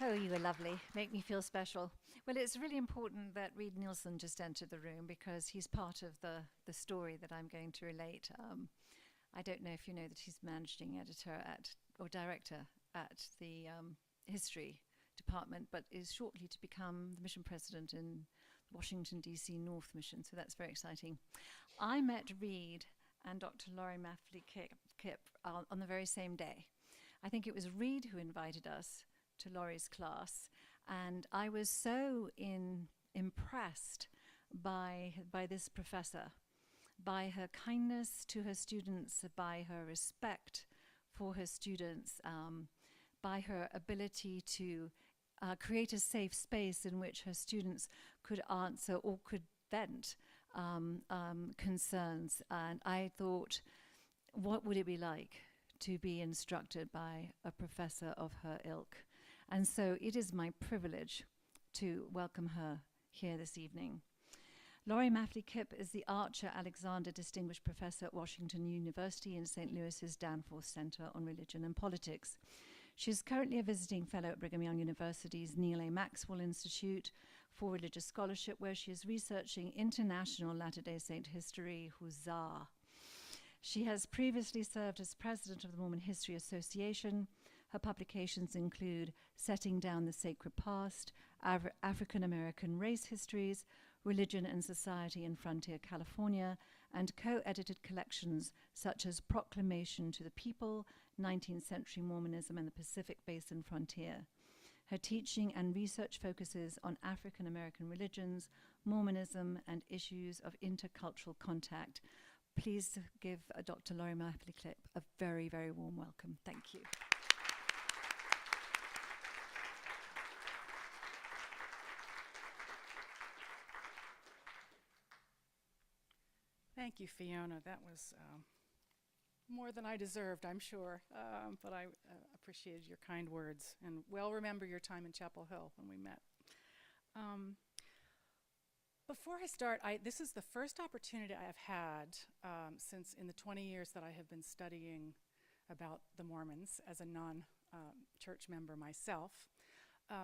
Oh, you were lovely. Make me feel special. Well, it's really important that Reed Nielsen just entered the room because he's part of the story that I'm going to relate. I don't know if you know that he's managing editor or director at the history department, but is shortly to become the mission president in Washington, D.C. North Mission, so that's very exciting. I met Reed and Dr. Laurie Maffly-Kipp on the very same day. I think it was Reed who invited us to Laurie's class, and I was so impressed by this professor, by her kindness to her students, by her respect for her students, by her ability to create a safe space in which her students could answer or could vent concerns. And I thought, what would it be like to be instructed by a professor of her ilk? And so it is my privilege to welcome her here this evening. Laurie Maffly-Kipp is the Archer Alexander Distinguished Professor at Washington University in St. Louis's Danforth Center on Religion and Politics. She is currently a visiting fellow at Brigham Young University's Neal A. Maxwell Institute for Religious Scholarship, where she is researching international Latter-day Saint history, Huzzah. She has previously served as president of the Mormon History Association. Her publications include Setting Down the Sacred Past, African American Race Histories, Religion and Society in Frontier California, and co-edited collections such as Proclamation to the People, 19th Century Mormonism and the Pacific Basin Frontier. Her teaching and research focuses on African American religions, Mormonism, and issues of intercultural contact. Please give Dr. Laurie Maffly-Kipp a very, very warm welcome. Thank you. Thank you, Fiona. That was more than I deserved, I'm sure, but I appreciated your kind words and well remember your time in Chapel Hill when we met. Before I start, this is the first opportunity I have had since in the 20 years that I have been studying about the Mormons as a non-church member myself.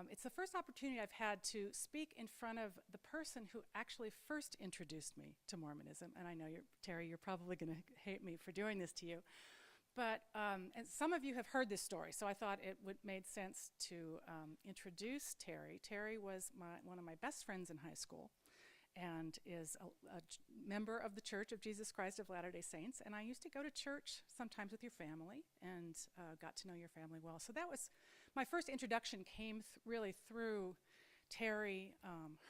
It's the first opportunity I've had to speak in front of the person who actually first introduced me to Mormonism. And I know, Terry, you're probably going to hate me for doing this to you. But and some of you have heard this story, so I thought it made sense to introduce Terry. Terry was one of my best friends in high school and is a member of the Church of Jesus Christ of Latter-day Saints. And I used to go to church sometimes with your family and got to know your family well. So that was my first introduction came really through Terry,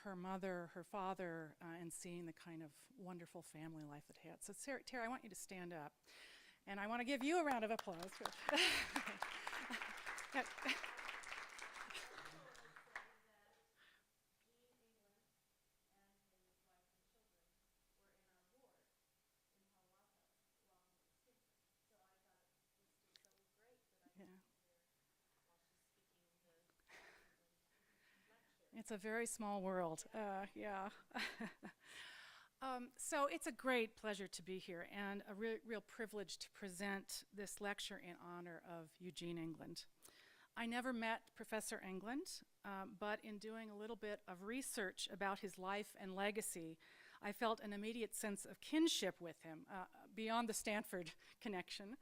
her mother, her father, and seeing the kind of wonderful family life that they had. So Terry, I want you to stand up. And I want to give you a round of applause. It's a very small world, yeah. So it's a great pleasure to be here and a real privilege to present this lecture in honor of Eugene England. I never met Professor England, but in doing a little bit of research about his life and legacy, I felt an immediate sense of kinship with him, beyond the Stanford connection,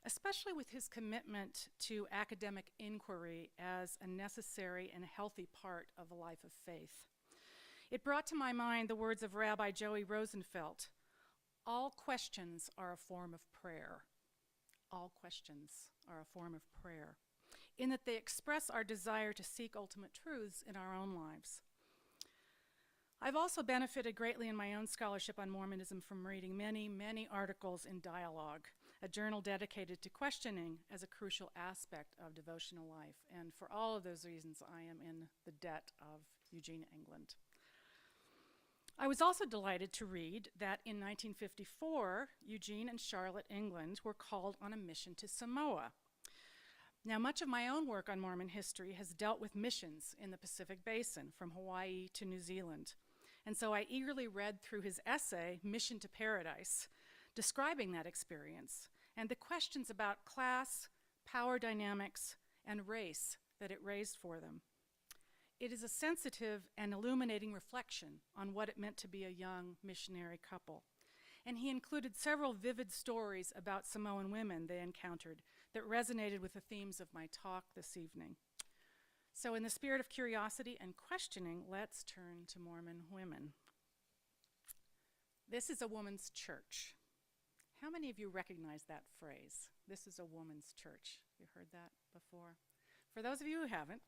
especially with his commitment to academic inquiry as a necessary and healthy part of a life of faith. It brought to my mind the words of Rabbi Joey Rosenfeld, "All questions are a form of prayer." All questions are a form of prayer, in that they express our desire to seek ultimate truths in our own lives. I've also benefited greatly in my own scholarship on Mormonism from reading many, many articles in Dialogue, a journal dedicated to questioning as a crucial aspect of devotional life. And for all of those reasons, I am in the debt of Eugene England. I was also delighted to read that in 1954, Eugene and Charlotte England were called on a mission to Samoa. Now, much of my own work on Mormon history has dealt with missions in the Pacific Basin, from Hawaii to New Zealand. And so I eagerly read through his essay, Mission to Paradise, describing that experience and the questions about class, power dynamics, and race that it raised for them. It is a sensitive and illuminating reflection on what it meant to be a young missionary couple. And he included several vivid stories about Samoan women they encountered that resonated with the themes of my talk this evening. So in the spirit of curiosity and questioning, let's turn to Mormon women. This is a woman's church. How many of you recognize that phrase? This is a woman's church. You heard that before? For those of you who haven't,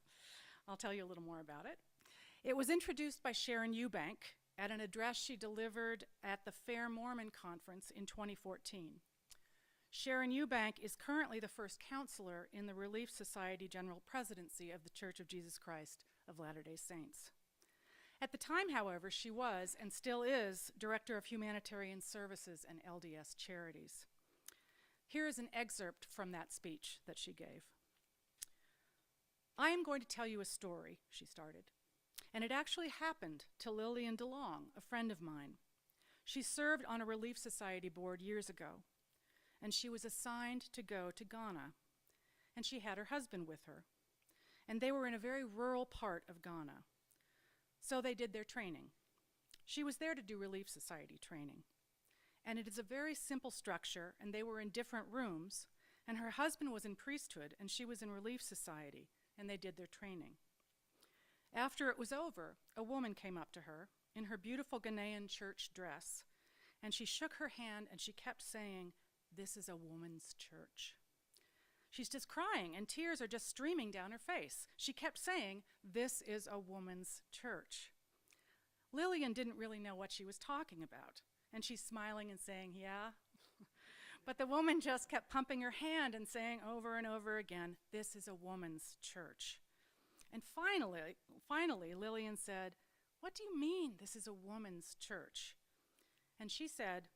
I'll tell you a little more about it. It was introduced by Sharon Eubank at an address she delivered at the Fair Mormon Conference in 2014. Sharon Eubank is currently the first counselor in the Relief Society General Presidency of the Church of Jesus Christ of Latter-day Saints. At the time, however, she was, and still is, Director of Humanitarian Services and LDS Charities. Here is an excerpt from that speech that she gave. I am going to tell you a story, she started, and it actually happened to Lillian DeLong, a friend of mine. She served on a Relief Society board years ago, and she was assigned to go to Ghana, and she had her husband with her, and they were in a very rural part of Ghana. So they did their training. She was there to do Relief Society training. And it is a very simple structure, and they were in different rooms, and her husband was in priesthood, and she was in Relief Society, and they did their training. After it was over, a woman came up to her in her beautiful Ghanaian church dress, and she shook her hand, and she kept saying, "This is a woman's church." She's just crying, and tears are just streaming down her face. She kept saying, "This is a woman's church." Lillian didn't really know what she was talking about, and she's smiling and saying, "Yeah." But the woman just kept pumping her hand and saying over and over again, "This is a woman's church." And finally, Lillian said, "What do you mean this is a woman's church?" And she said,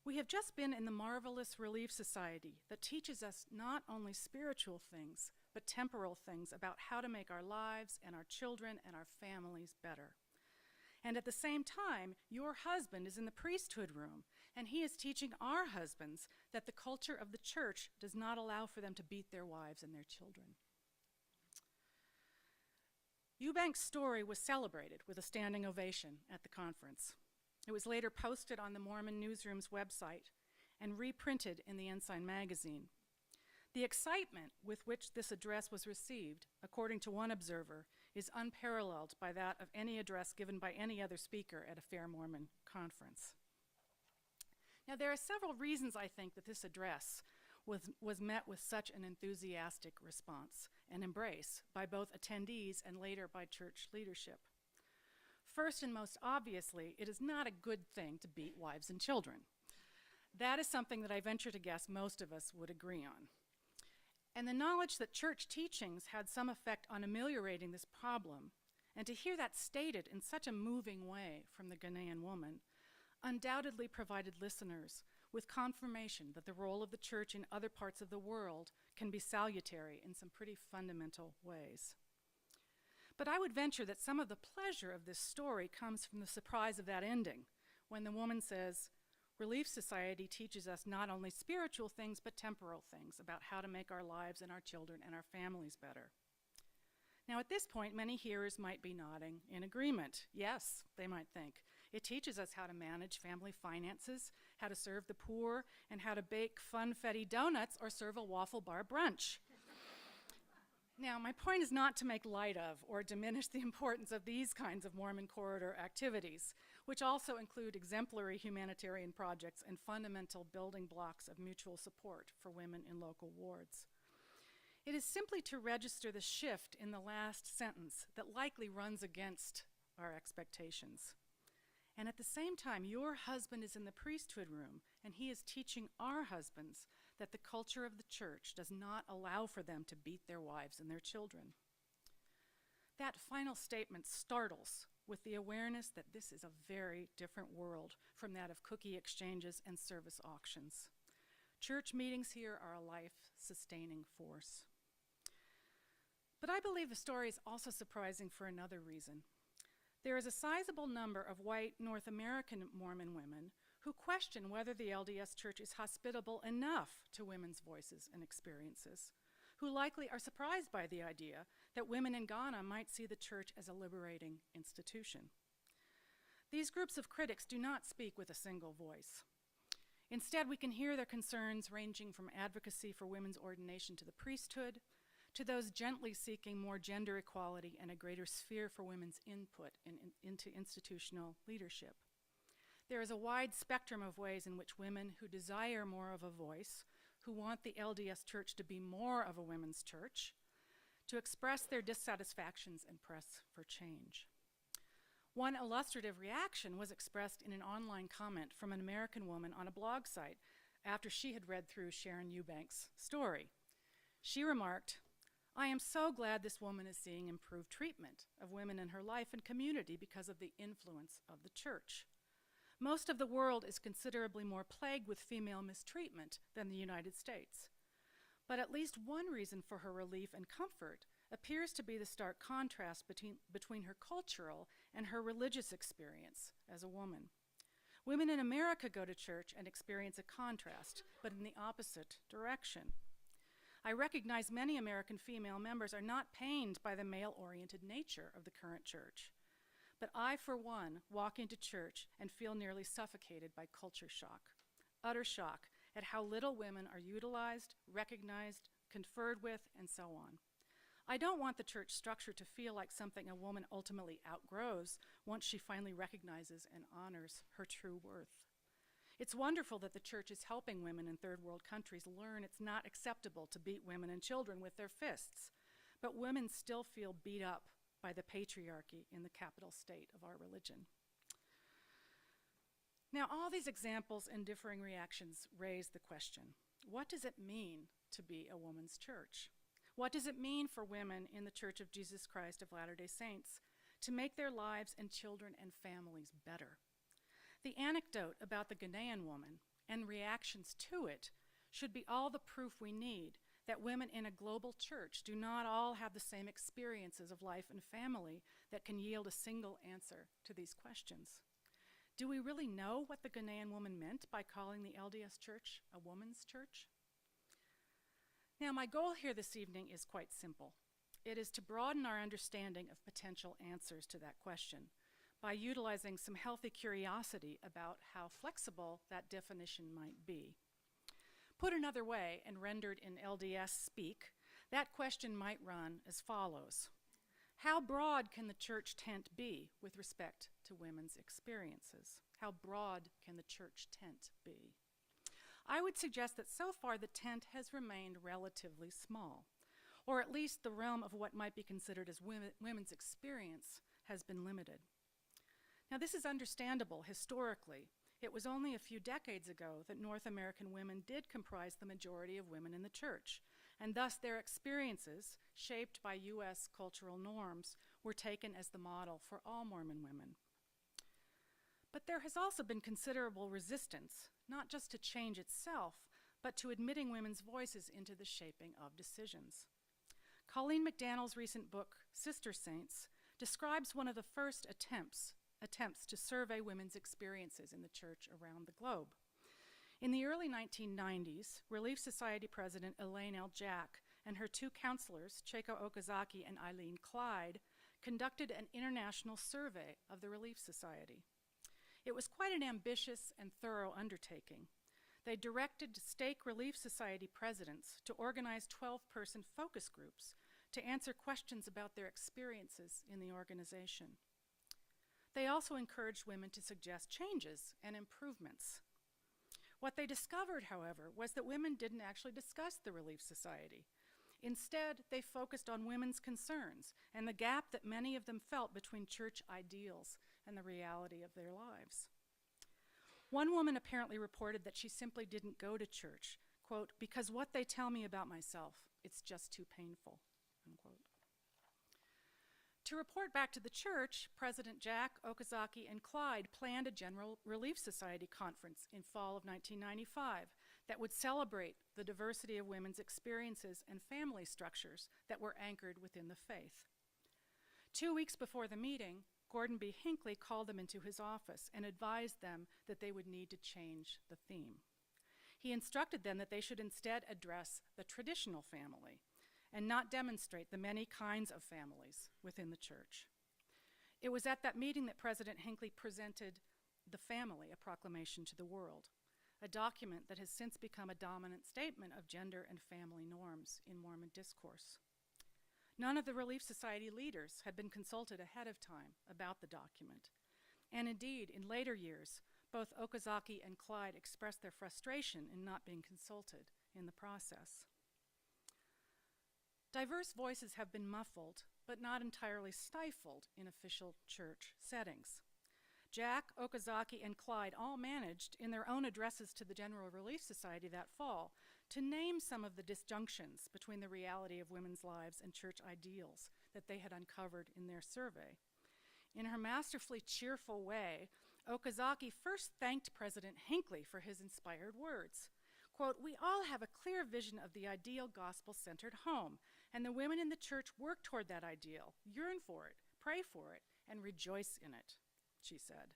"We have just been in the marvelous Relief Society that teaches us not only spiritual things, but temporal things about how to make our lives and our children and our families better. And at the same time, your husband is in the priesthood room, and he is teaching our husbands that the culture of the church does not allow for them to beat their wives and their children." Eubank's story was celebrated with a standing ovation at the conference. It was later posted on the Mormon Newsroom's website and reprinted in the Ensign magazine. The excitement with which this address was received, according to one observer, is unparalleled by that of any address given by any other speaker at a Fair Mormon conference. Now, there are several reasons, I think, that this address was met with such an enthusiastic response and embrace by both attendees and later by church leadership. First and most obviously, it is not a good thing to beat wives and children. That is something that I venture to guess most of us would agree on. And the knowledge that church teachings had some effect on ameliorating this problem, and to hear that stated in such a moving way from the Ghanaian woman, undoubtedly provided listeners with confirmation that the role of the church in other parts of the world can be salutary in some pretty fundamental ways. But I would venture that some of the pleasure of this story comes from the surprise of that ending, when the woman says, "Relief Society teaches us not only spiritual things, but temporal things about how to make our lives and our children and our families better." Now, at this point, many hearers might be nodding in agreement. Yes, they might think. It teaches us how to manage family finances, how to serve the poor, and how to bake funfetti donuts or serve a waffle bar brunch. Now, my point is not to make light of or diminish the importance of these kinds of Mormon corridor activities, which also include exemplary humanitarian projects and fundamental building blocks of mutual support for women in local wards. It is simply to register the shift in the last sentence that likely runs against our expectations. And at the same time, your husband is in the priesthood room, and he is teaching our husbands that the culture of the church does not allow for them to beat their wives and their children. That final statement startles with the awareness that this is a very different world from that of cookie exchanges and service auctions. Church meetings here are a life-sustaining force. But I believe the story is also surprising for another reason. There is a sizable number of white North American Mormon women who question whether the LDS Church is hospitable enough to women's voices and experiences, who likely are surprised by the idea that women in Ghana might see the church as a liberating institution. These groups of critics do not speak with a single voice. Instead, we can hear their concerns ranging from advocacy for women's ordination to the priesthood, to those gently seeking more gender equality and a greater sphere for women's input into institutional leadership. There is a wide spectrum of ways in which women who desire more of a voice, who want the LDS Church to be more of a women's church, to express their dissatisfactions and press for change. One illustrative reaction was expressed in an online comment from an American woman on a blog site after she had read through Sharon Eubank's story. She remarked, "I am so glad this woman is seeing improved treatment of women in her life and community because of the influence of the church. Most of the world is considerably more plagued with female mistreatment than the United States. But at least one reason for her relief and comfort appears to be the stark contrast between her cultural and her religious experience as a woman. Women in America go to church and experience a contrast, but in the opposite direction. I recognize many American female members are not pained by the male-oriented nature of the current church. But I, for one, walk into church and feel nearly suffocated by culture shock, utter shock at how little women are utilized, recognized, conferred with, and so on. I don't want the church structure to feel like something a woman ultimately outgrows once she finally recognizes and honors her true worth. It's wonderful that the church is helping women in third world countries learn it's not acceptable to beat women and children with their fists, but women still feel beat up by the patriarchy in the capital state of our religion." Now, all these examples and differing reactions raise the question, what does it mean to be a woman's church? What does it mean for women in the Church of Jesus Christ of Latter-day Saints to make their lives and children and families better? The anecdote about the Ghanaian woman and reactions to it should be all the proof we need that women in a global church do not all have the same experiences of life and family that can yield a single answer to these questions. Do we really know what the Ghanaian woman meant by calling the LDS Church a woman's church? Now, my goal here this evening is quite simple. It is to broaden our understanding of potential answers to that question by utilizing some healthy curiosity about how flexible that definition might be. Put another way, and rendered in LDS speak, that question might run as follows. How broad can the church tent be with respect to women's experiences? How broad can the church tent be? I would suggest that so far the tent has remained relatively small, or at least the realm of what might be considered as women's experience has been limited. Now, this is understandable historically. It was only a few decades ago that North American women did comprise the majority of women in the church, and thus their experiences, shaped by U.S. cultural norms, were taken as the model for all Mormon women. But there has also been considerable resistance, not just to change itself, but to admitting women's voices into the shaping of decisions. Colleen McDaniel's recent book, Sister Saints, describes one of the first attempts to survey women's experiences in the church around the globe. In the early 1990s, Relief Society President Elaine L. Jack and her two counselors, Cheiko Okazaki and Eileen Clyde, conducted an international survey of the Relief Society. It was quite an ambitious and thorough undertaking. They directed stake Relief Society presidents to organize 12-person focus groups to answer questions about their experiences in the organization. They also encouraged women to suggest changes and improvements. What they discovered, however, was that women didn't actually discuss the Relief Society. Instead, they focused on women's concerns and the gap that many of them felt between church ideals and the reality of their lives. One woman apparently reported that she simply didn't go to church, quote, because what they tell me about myself, it's just too painful, unquote. To report back to the church, President Jack, Okazaki, and Clyde planned a General Relief Society conference in fall of 1995 that would celebrate the diversity of women's experiences and family structures that were anchored within the faith. 2 weeks before the meeting, Gordon B. Hinckley called them into his office and advised them that they would need to change the theme. He instructed them that they should instead address the traditional family, and not demonstrate the many kinds of families within the church. It was at that meeting that President Hinckley presented The Family, a Proclamation to the World, a document that has since become a dominant statement of gender and family norms in Mormon discourse. None of the Relief Society leaders had been consulted ahead of time about the document. And indeed, in later years, both Okazaki and Clyde expressed their frustration in not being consulted in the process. Diverse voices have been muffled, but not entirely stifled in official church settings. Jack, Okazaki, and Clyde all managed, in their own addresses to the General Relief Society that fall, to name some of the disjunctions between the reality of women's lives and church ideals that they had uncovered in their survey. In her masterfully cheerful way, Okazaki first thanked President Hinckley for his inspired words. Quote, "We all have a clear vision of the ideal gospel-centered home, and the women in the church work toward that ideal, yearn for it, pray for it, and rejoice in it," she said.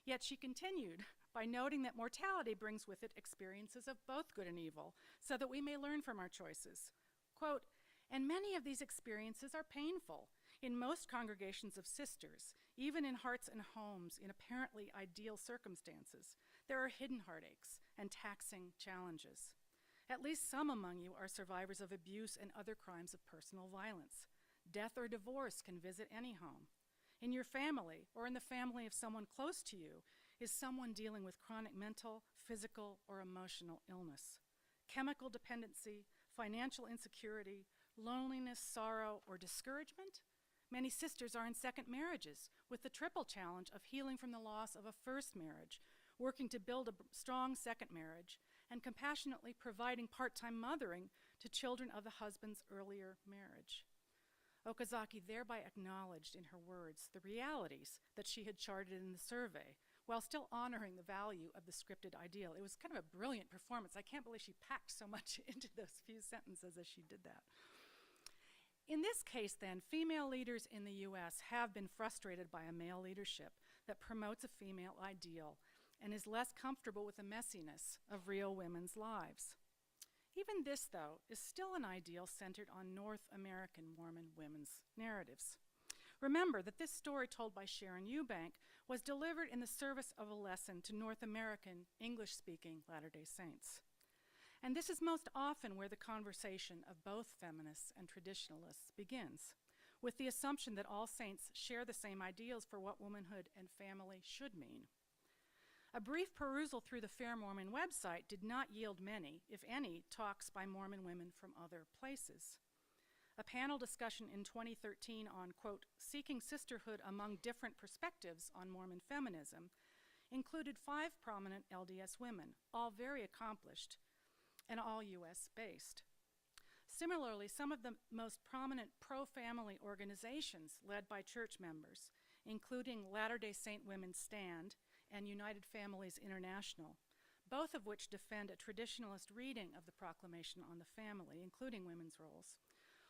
Yet she continued by noting that mortality brings with it experiences of both good and evil, so that we may learn from our choices. Quote, "And many of these experiences are painful. In most congregations of sisters, even in hearts and homes in apparently ideal circumstances, there are hidden heartaches and taxing challenges. At least some among you are survivors of abuse and other crimes of personal violence. Death or divorce can visit any home. In your family, or in the family of someone close to you, is someone dealing with chronic mental, physical, or emotional illness. Chemical dependency, financial insecurity, loneliness, sorrow, or discouragement? Many sisters are in second marriages with the triple challenge of healing from the loss of a first marriage, working to build a strong second marriage, and compassionately providing part-time mothering to children of the husband's earlier marriage." Okazaki thereby acknowledged in her words the realities that she had charted in the survey, while still honoring the value of the scripted ideal. It was kind of a brilliant performance. I can't believe she packed so much into those few sentences as she did that. In this case, then, female leaders in the U.S. have been frustrated by a male leadership that promotes a female ideal and is less comfortable with the messiness of real women's lives. Even this, though, is still an ideal centered on North American Mormon women's narratives. Remember that this story told by Sharon Eubank was delivered in the service of a lesson to North American English-speaking Latter-day Saints. And this is most often where the conversation of both feminists and traditionalists begins, with the assumption that all saints share the same ideals for what womanhood and family should mean. A brief perusal through the Fair Mormon website did not yield many, if any, talks by Mormon women from other places. A panel discussion in 2013 on, quote, "Seeking Sisterhood Among Different Perspectives on Mormon Feminism" included 5 prominent LDS women, all very accomplished, and all US-based. Similarly, some of the most prominent pro-family organizations led by church members, including Latter-day Saint Women's Stand and United Families International, both of which defend a traditionalist reading of the Proclamation on the Family, including women's roles,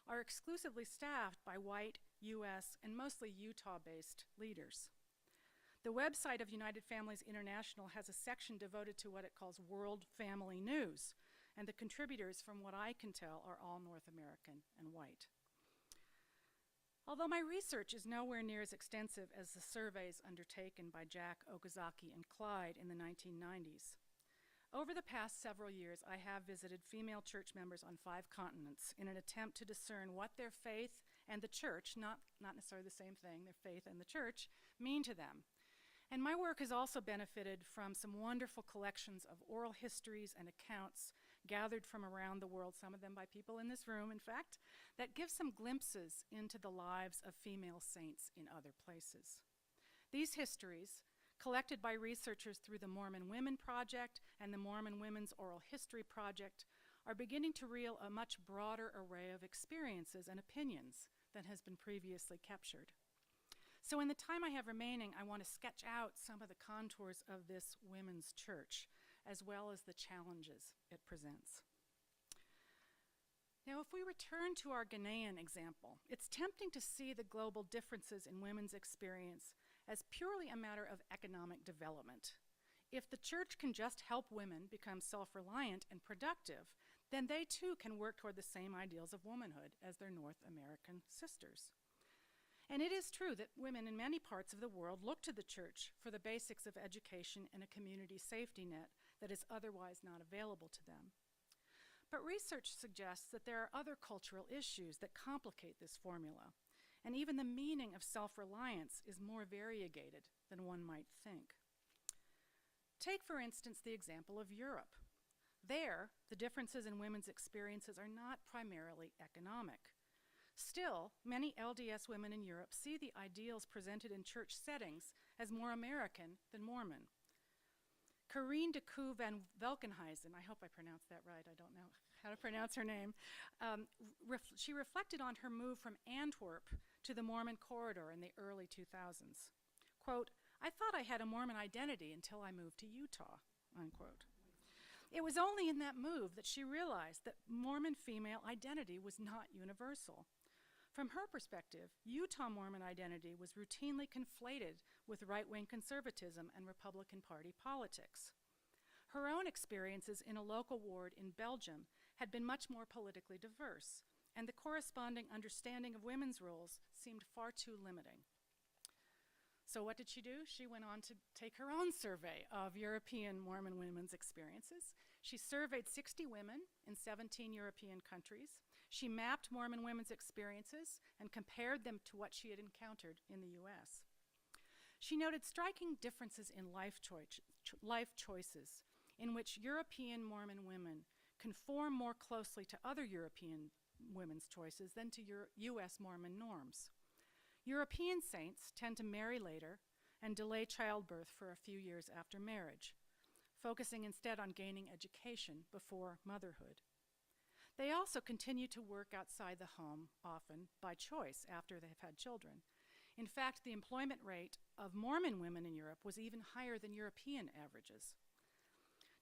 are exclusively staffed by white, US, and mostly Utah-based leaders. The website of United Families International has a section devoted to what it calls World Family News, and the contributors, from what I can tell, are all North American and white. Although my research is nowhere near as extensive as the surveys undertaken by Jack, Okazaki, and Clyde in the 1990s, over the past several years I have visited female church members on 5 continents in an attempt to discern what their faith and the church, not necessarily the same thing, their faith and the church, mean to them. And my work has also benefited from some wonderful collections of oral histories and accounts gathered from around the world, some of them by people in this room, in fact, that give some glimpses into the lives of female saints in other places. These histories, collected by researchers through the Mormon Women Project and the Mormon Women's Oral History Project, are beginning to reveal a much broader array of experiences and opinions than has been previously captured. So in the time I have remaining, I want to sketch out some of the contours of this women's church, as well as the challenges it presents. Now, if we return to our Ghanaian example, it's tempting to see the global differences in women's experience as purely a matter of economic development. If the church can just help women become self-reliant and productive, then they too can work toward the same ideals of womanhood as their North American sisters. And it is true that women in many parts of the world look to the church for the basics of education and a community safety net that is otherwise not available to them. But research suggests that there are other cultural issues that complicate this formula, and even the meaning of self-reliance is more variegated than one might think. Take, for instance, the example of Europe. There, the differences in women's experiences are not primarily economic. Still, many LDS women in Europe see the ideals presented in church settings as more American than Mormon. Corinne de Koo van Velkenhuizen, I hope I pronounced that right, I don't know how to pronounce her name, she reflected on her move from Antwerp to the Mormon corridor in the early 2000s. Quote, "I thought I had a Mormon identity until I moved to Utah," unquote. It was only in that move that she realized that Mormon female identity was not universal. From her perspective, Utah Mormon identity was routinely conflated with right-wing conservatism and Republican Party politics. Her own experiences in a local ward in Belgium had been much more politically diverse, and the corresponding understanding of women's roles seemed far too limiting. So what did she do? She went on to take her own survey of European Mormon women's experiences. She surveyed 60 women in 17 European countries. She mapped Mormon women's experiences and compared them to what she had encountered in the US. She noted striking differences in life choices in which European Mormon women conform more closely to other European women's choices than to US Mormon norms. European saints tend to marry later and delay childbirth for a few years after marriage, focusing instead on gaining education before motherhood. They also continue to work outside the home, often by choice after they have had children. In fact, the employment rate of Mormon women in Europe was even higher than European averages.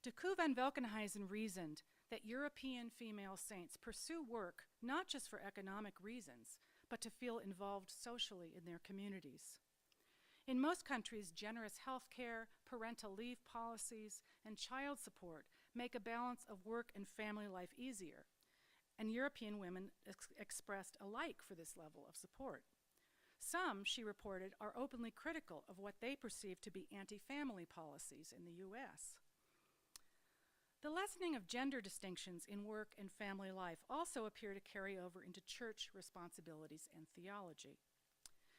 De Koo van Velkenhuizen reasoned that European female saints pursue work not just for economic reasons, but to feel involved socially in their communities. In most countries, generous health care, parental leave policies, and child support make a balance of work and family life easier, and European women expressed a like for this level of support. Some, she reported, are openly critical of what they perceive to be anti-family policies in the US. The lessening of gender distinctions in work and family life also appear to carry over into church responsibilities and theology.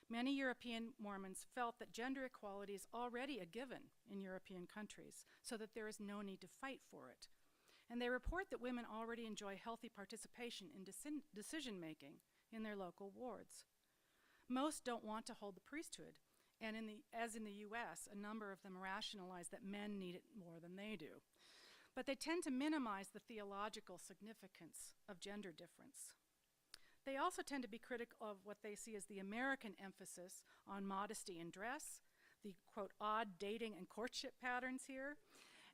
Many European Mormons felt that gender equality is already a given in European countries, so that there is no need to fight for it. And they report that women already enjoy healthy participation in decision-making in their local wards. Most don't want to hold the priesthood, and as in the US, a number of them rationalize that men need it more than they do. But they tend to minimize the theological significance of gender difference. They also tend to be critical of what they see as the American emphasis on modesty in dress, the, quote, odd dating and courtship patterns here,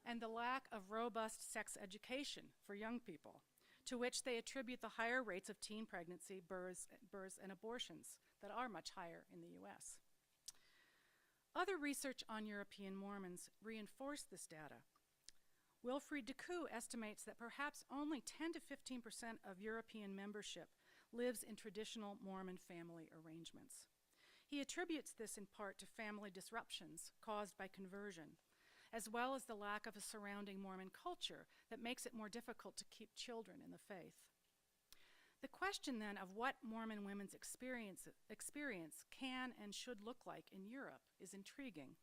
and the lack of robust sex education for young people, to which they attribute the higher rates of teen pregnancy, births, and abortions that are much higher in the US. Other research on European Mormons reinforce this data. Wilfried de Koo estimates that perhaps only 10 to 15% of European membership lives in traditional Mormon family arrangements. He attributes this in part to family disruptions caused by conversion, as well as the lack of a surrounding Mormon culture that makes it more difficult to keep children in the faith. The question then of what Mormon women's experience can and should look like in Europe is intriguing.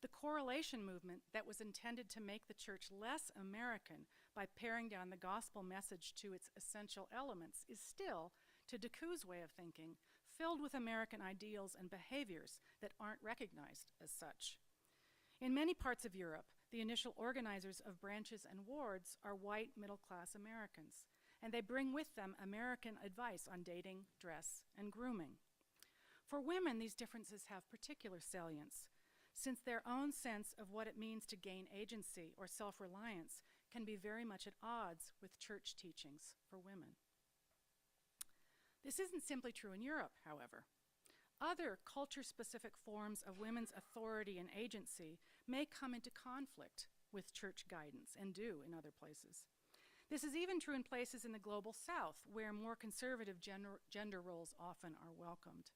The correlation movement that was intended to make the church less American by paring down the gospel message to its essential elements is still, to de Koo's way of thinking, filled with American ideals and behaviors that aren't recognized as such. In many parts of Europe, the initial organizers of branches and wards are white middle-class Americans, and they bring with them American advice on dating, dress, and grooming. For women, these differences have particular salience, since their own sense of what it means to gain agency or self-reliance can be very much at odds with church teachings for women. This isn't simply true in Europe, however. Other culture-specific forms of women's authority and agency may come into conflict with church guidance, and do in other places. This is even true in places in the global south, where more conservative gender roles often are welcomed.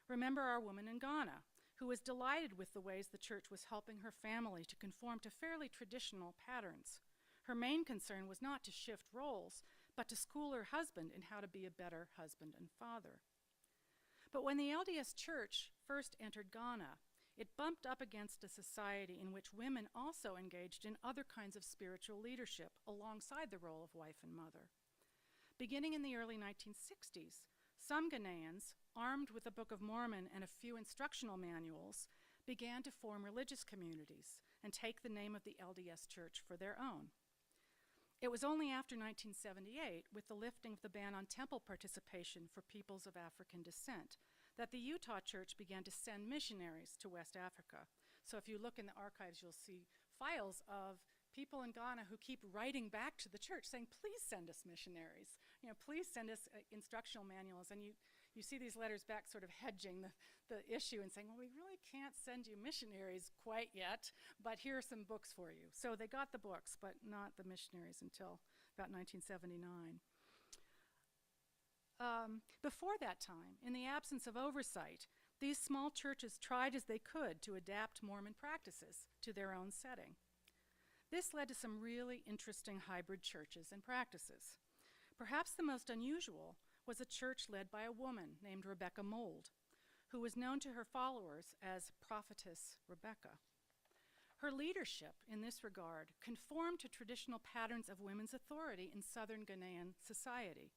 Remember our woman in Ghana, who was delighted with the ways the church was helping her family to conform to fairly traditional patterns. Her main concern was not to shift roles, but to school her husband in how to be a better husband and father. But when the LDS Church first entered Ghana, it bumped up against a society in which women also engaged in other kinds of spiritual leadership alongside the role of wife and mother. Beginning in the early 1960s, some Ghanaians, armed with the Book of Mormon and a few instructional manuals, began to form religious communities and take the name of the LDS Church for their own. It was only after 1978, with the lifting of the ban on temple participation for peoples of African descent, that the Utah Church began to send missionaries to West Africa. So if you look in the archives, you'll see files of people in Ghana who keep writing back to the church saying, please send us missionaries. Please send us instructional manuals. And you see these letters back sort of hedging the issue and saying, well, we really can't send you missionaries quite yet, but here are some books for you. So they got the books, but not the missionaries until about 1979. Before that time, in the absence of oversight, these small churches tried as they could to adapt Mormon practices to their own setting. This led to some really interesting hybrid churches and practices. Perhaps the most unusual was a church led by a woman named Rebecca Mould, who was known to her followers as Prophetess Rebecca. Her leadership in this regard conformed to traditional patterns of women's authority in southern Ghanaian society.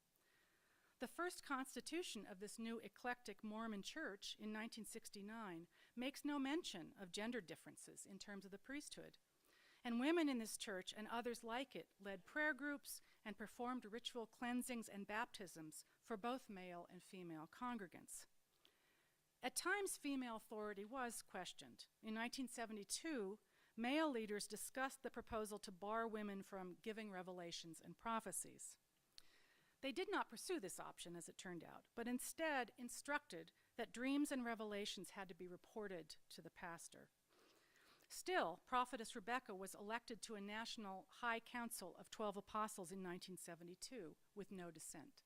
The first constitution of this new eclectic Mormon church in 1969 makes no mention of gender differences in terms of the priesthood. And women in this church and others like it led prayer groups and performed ritual cleansings and baptisms for both male and female congregants. At times, female authority was questioned. In 1972, male leaders discussed the proposal to bar women from giving revelations and prophecies. They did not pursue this option, as it turned out, but instead instructed that dreams and revelations had to be reported to the pastor. Still, Prophetess Rebecca was elected to a national high council of 12 apostles in 1972 with no dissent.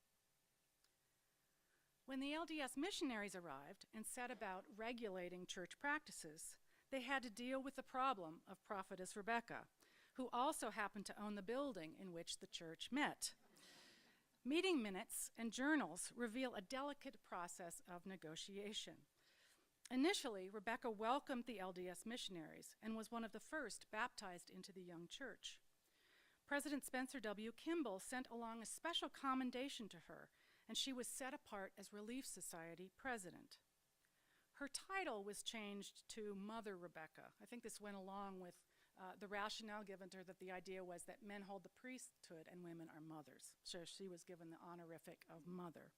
When the LDS missionaries arrived and set about regulating church practices, they had to deal with the problem of Prophetess Rebecca, who also happened to own the building in which the church met. Meeting minutes and journals reveal a delicate process of negotiation. Initially, Rebecca welcomed the LDS missionaries and was one of the first baptized into the young church. President Spencer W. Kimball sent along a special commendation to her, and she was set apart as Relief Society president. Her title was changed to Mother Rebecca. I think this went along with the rationale given to her that the idea was that men hold the priesthood and women are mothers. So she was given the honorific of mother.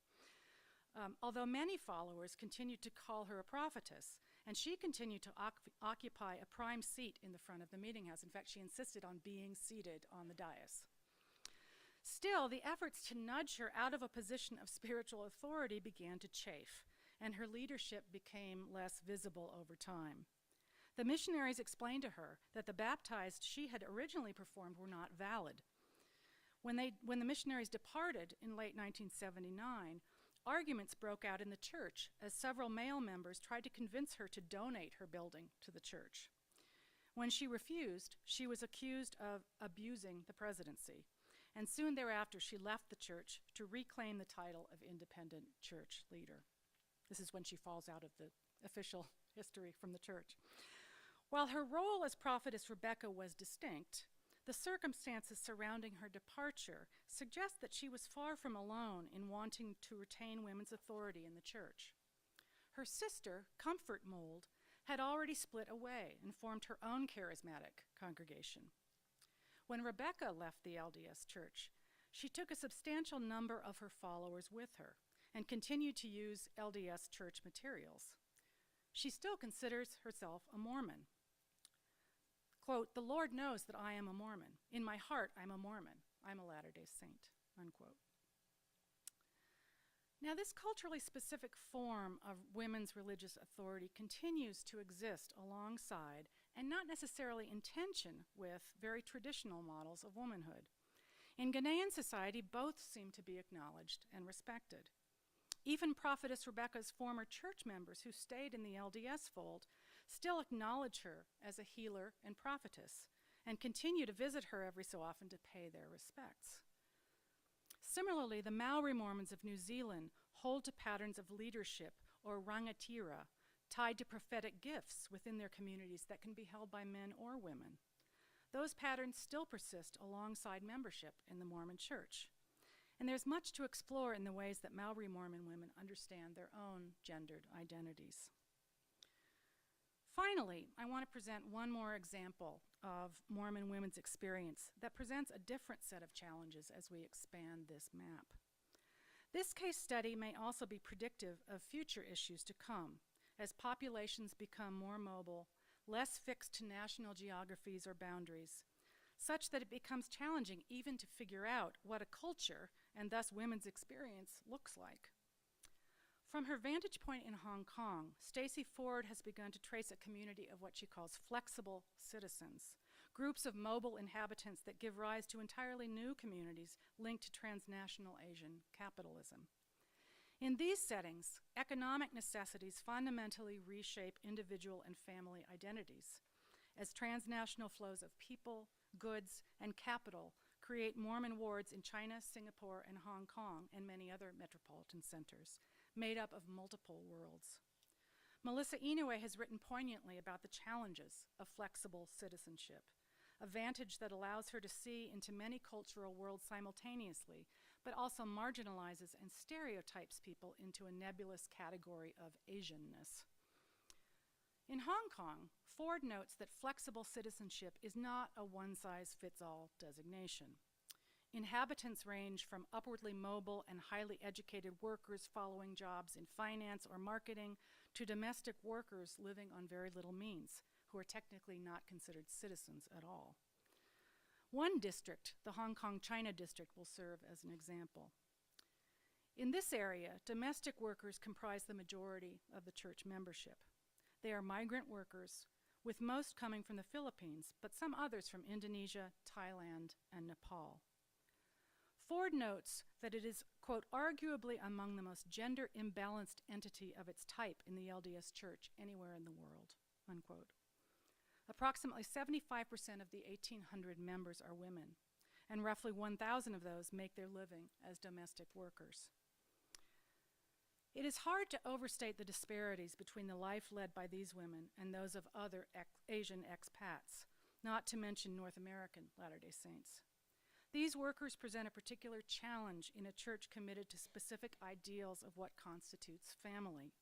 Although many followers continued to call her a prophetess, and she continued to occupy a prime seat in the front of the meeting house. In fact, she insisted on being seated on the dais. Still, the efforts to nudge her out of a position of spiritual authority began to chafe, and her leadership became less visible over time. The missionaries explained to her that the baptized she had originally performed were not valid. When the missionaries departed in late 1979, arguments broke out in the church as several male members tried to convince her to donate her building to the church. When she refused, she was accused of abusing the presidency, and soon thereafter she left the church to reclaim the title of independent church leader. This is when she falls out of the official history from the church. While her role as Prophetess Rebecca was distinct, the circumstances surrounding her departure suggest that she was far from alone in wanting to retain women's authority in the church. Her sister, Comfort Mould, had already split away and formed her own charismatic congregation. When Rebecca left the LDS Church, she took a substantial number of her followers with her and continued to use LDS Church materials. She still considers herself a Mormon. Quote, "The Lord knows that I am a Mormon. In my heart, I'm a Mormon. I'm a Latter-day Saint," unquote. Now, this culturally specific form of women's religious authority continues to exist alongside, and not necessarily in tension with, very traditional models of womanhood. In Ghanaian society, both seem to be acknowledged and respected. Even Prophetess Rebecca's former church members who stayed in the LDS fold still acknowledge her as a healer and prophetess and continue to visit her every so often to pay their respects. Similarly, the Maori Mormons of New Zealand hold to patterns of leadership, or rangatira, tied to prophetic gifts within their communities that can be held by men or women. Those patterns still persist alongside membership in the Mormon Church. And there's much to explore in the ways that Maori Mormon women understand their own gendered identities. Finally, I want to present one more example of Mormon women's experience that presents a different set of challenges as we expand this map. This case study may also be predictive of future issues to come as populations become more mobile, less fixed to national geographies or boundaries, such that it becomes challenging even to figure out what a culture, and thus women's experience, looks like. From her vantage point in Hong Kong, Stacey Ford has begun to trace a community of what she calls flexible citizens, groups of mobile inhabitants that give rise to entirely new communities linked to transnational Asian capitalism. In these settings, economic necessities fundamentally reshape individual and family identities, as transnational flows of people, goods, and capital create Mormon wards in China, Singapore, and Hong Kong, and many other metropolitan centers, made up of multiple worlds. Melissa Inoue has written poignantly about the challenges of flexible citizenship, a vantage that allows her to see into many cultural worlds simultaneously, but also marginalizes and stereotypes people into a nebulous category of Asianness. In Hong Kong, Ford notes that flexible citizenship is not a one-size-fits-all designation. Inhabitants range from upwardly mobile and highly educated workers following jobs in finance or marketing to domestic workers living on very little means, who are technically not considered citizens at all. One district, the Hong Kong China district, will serve as an example. In this area, domestic workers comprise the majority of the church membership. They are migrant workers, with most coming from the Philippines, but some others from Indonesia, Thailand, and Nepal. Ford notes that it is, quote, arguably among the most gender imbalanced entity of its type in the LDS Church anywhere in the world, unquote. Approximately 75% of the 1,800 members are women, and roughly 1,000 of those make their living as domestic workers. It is hard to overstate the disparities between the life led by these women and those of other Asian expats, not to mention North American Latter-day Saints. These workers present a particular challenge in a church committed to specific ideals of what constitutes family.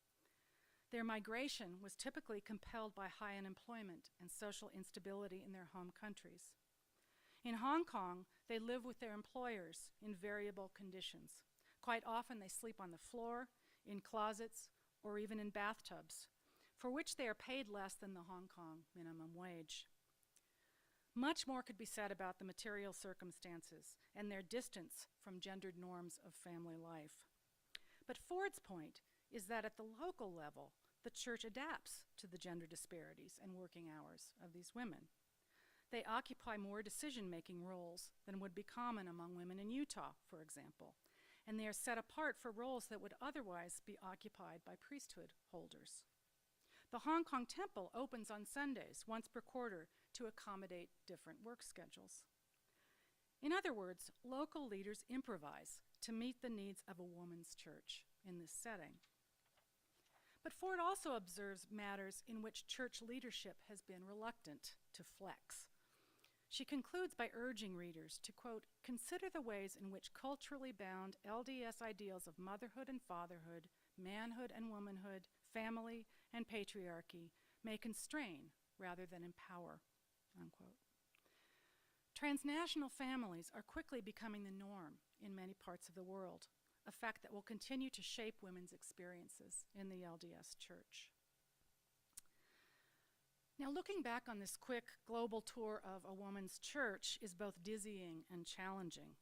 Their migration was typically compelled by high unemployment and social instability in their home countries. In Hong Kong, they live with their employers in variable conditions. Quite often they sleep on the floor, in closets, or even in bathtubs, for which they are paid less than the Hong Kong minimum wage. Much more could be said about the material circumstances and their distance from gendered norms of family life. But Ford's point is that at the local level, the church adapts to the gender disparities and working hours of these women. They occupy more decision-making roles than would be common among women in Utah, for example, and they are set apart for roles that would otherwise be occupied by priesthood holders. The Hong Kong temple opens on Sundays once per quarter to accommodate different work schedules. In other words, local leaders improvise to meet the needs of a woman's church in this setting. But Ford also observes matters in which church leadership has been reluctant to flex. She concludes by urging readers to, quote, consider the ways in which culturally bound LDS ideals of motherhood and fatherhood, manhood and womanhood, family and patriarchy may constrain rather than empower, unquote. Transnational families are quickly becoming the norm in many parts of the world, a fact that will continue to shape women's experiences in the LDS Church. Now, looking back on this quick global tour of a woman's church is both dizzying and challenging.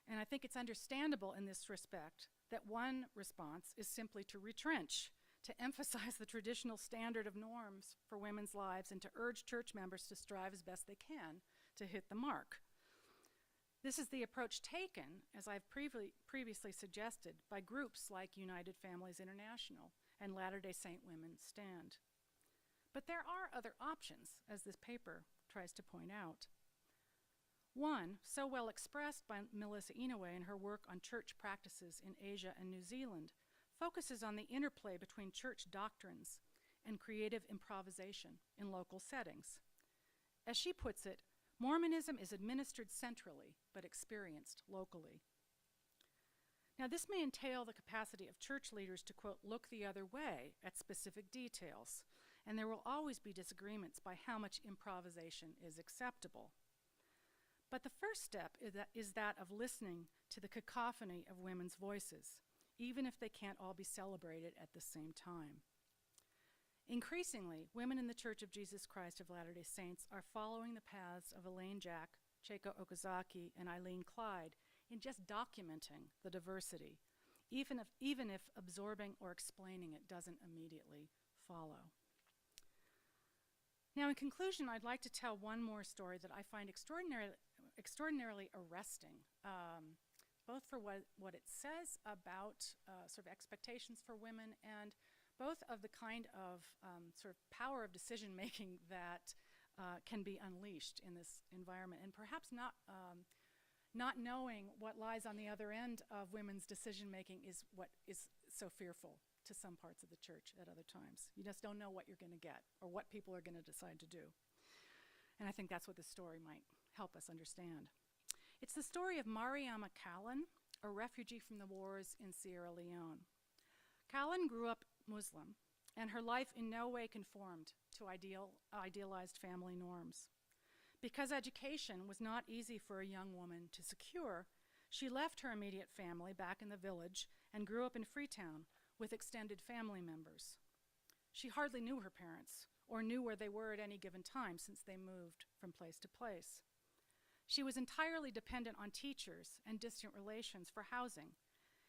And I think it's understandable in this respect that one response is simply to retrench, to emphasize the traditional standard of norms for women's lives and to urge church members to strive as best they can to hit the mark. This is the approach taken, as I've previously suggested, by groups like United Families International and Latter-day Saint Women Stand. But there are other options, as this paper tries to point out. One, so well expressed by Melissa Inouye in her work on church practices in Asia and New Zealand, focuses on the interplay between church doctrines and creative improvisation in local settings. As she puts it, Mormonism is administered centrally, but experienced locally. Now, this may entail the capacity of church leaders to, quote, look the other way at specific details, and there will always be disagreements by how much improvisation is acceptable. But the first step is that of listening to the cacophony of women's voices, even if they can't all be celebrated at the same time. Increasingly, women in the Church of Jesus Christ of Latter-day Saints are following the paths of Elaine Jack, Cheiko Okazaki, and Eileen Clyde in just documenting the diversity, even if absorbing or explaining it doesn't immediately follow. Now, in conclusion, I'd like to tell one more story that I find extraordinarily arresting, both for what it says about sort of expectations for women, and both of the kind of sort of power of decision-making that can be unleashed in this environment, and perhaps not knowing what lies on the other end of women's decision-making is what is so fearful to some parts of the church at other times. You just don't know what you're going to get or what people are going to decide to do. And I think that's what this story might help us understand. It's the story of Mariama Callan, a refugee from the wars in Sierra Leone. Callan grew up Muslim, and her life in no way conformed to idealized family norms. Because education was not easy for a young woman to secure, she left her immediate family back in the village and grew up in Freetown with extended family members. She hardly knew her parents or knew where they were at any given time since they moved from place to place. She was entirely dependent on teachers and distant relations for housing,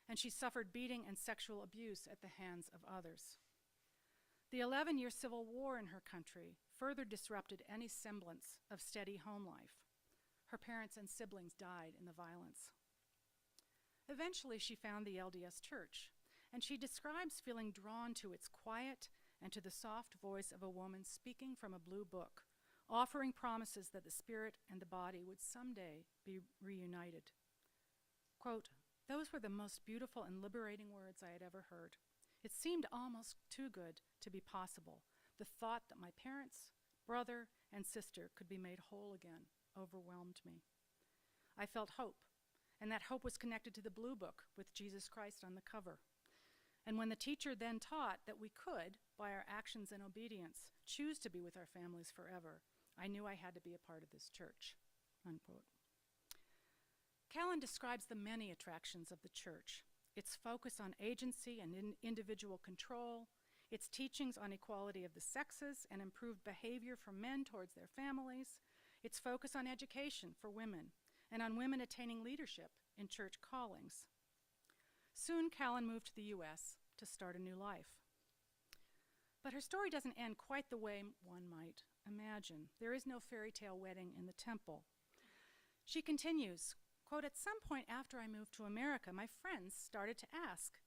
and she suffered beating and sexual abuse at the hands of others. The 11-year civil war in her country further disrupted any semblance of steady home life. Her parents and siblings died in the violence. Eventually, she found the LDS Church, and she describes feeling drawn to its quiet and to the soft voice of a woman speaking from a blue book, offering promises that the spirit and the body would someday be reunited. Quote, "Those were the most beautiful and liberating words I had ever heard. It seemed almost too good to be possible. The thought that my parents, brother, and sister could be made whole again overwhelmed me. I felt hope, and that hope was connected to the blue book with Jesus Christ on the cover. And when the teacher then taught that we could, by our actions and obedience, choose to be with our families forever, I knew I had to be a part of this church." Unquote. Callan describes the many attractions of the church: its focus on agency and individual control, its teachings on equality of the sexes and improved behavior from men towards their families, its focus on education for women, and on women attaining leadership in church callings. Soon, Callan moved to the U.S. to start a new life. But her story doesn't end quite the way one might imagine. There is no fairy tale wedding in the temple. She continues, quote, "At some point after I moved to America, my friends started to ask,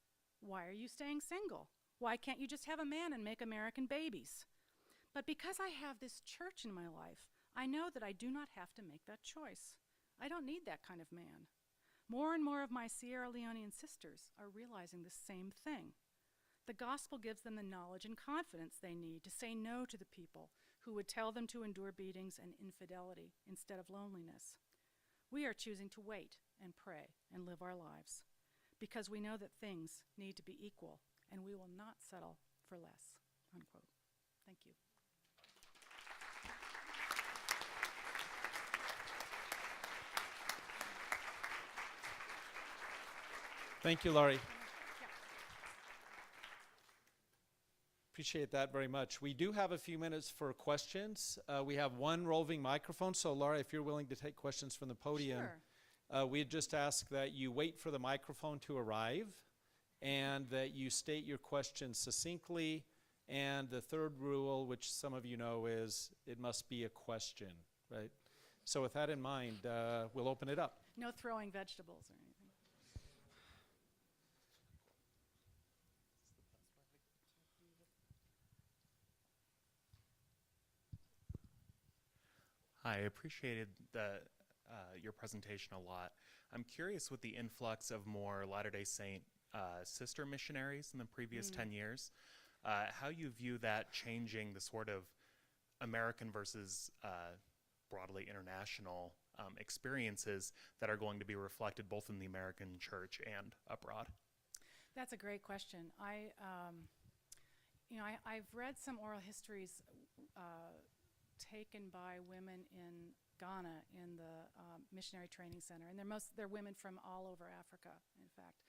'Why are you staying single? Why can't you just have a man and make American babies?' But because I have this church in my life, I know that I do not have to make that choice. I don't need that kind of man. More and more of my Sierra Leonean sisters are realizing the same thing. The gospel gives them the knowledge and confidence they need to say no to the people who would tell them to endure beatings and infidelity instead of loneliness. We are choosing to wait and pray and live our lives because we know that things need to be equal, and we will not settle for less." Unquote. Thank you. Thank you, Laurie. Appreciate that very much. We do have a few minutes for questions. We have one roving microphone, so Laurie, if you're willing to take questions from the podium. Sure. We'd just ask that you wait for the microphone to arrive and that you state your question succinctly. And the third rule, which some of you know, is it must be a question, right? So with that in mind, we'll open it up. No throwing vegetables or anything. Hi, I appreciated your presentation a lot. I'm curious with the influx of more Latter-day Saint sister missionaries in the previous 10 years, how you view that changing the sort of American versus broadly international experiences that are going to be reflected both in the American church and abroad? That's a great question. I've read some oral histories taken by women in Ghana in the missionary training center, and they're women from all over Africa, in fact.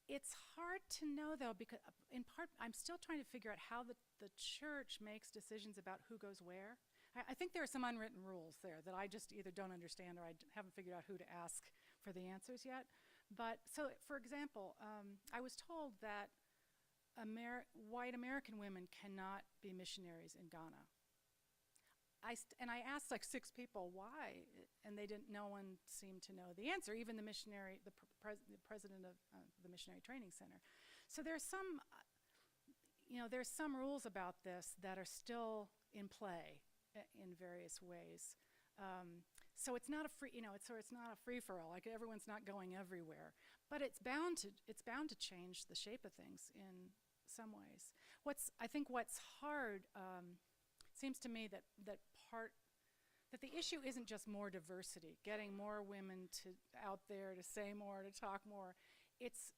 It's hard to know, though, because in part I'm still trying to figure out how the church makes decisions about who goes where. I think there are some unwritten rules there that I just either don't understand or I haven't figured out who to ask for the answers yet. But so, for example, I was told that white American women cannot be missionaries in Ghana. And I asked like 6 people why, and no one seemed to know the answer, even the president of the Missionary Training Center. So there's some rules about this that are still in play in various ways. So it's not a free-for-all. Like everyone's not going everywhere, but it's bound to change the shape of things in some ways. I think what's hard seems to me that the issue isn't just more diversity, getting more women out there to say more, to talk more. It's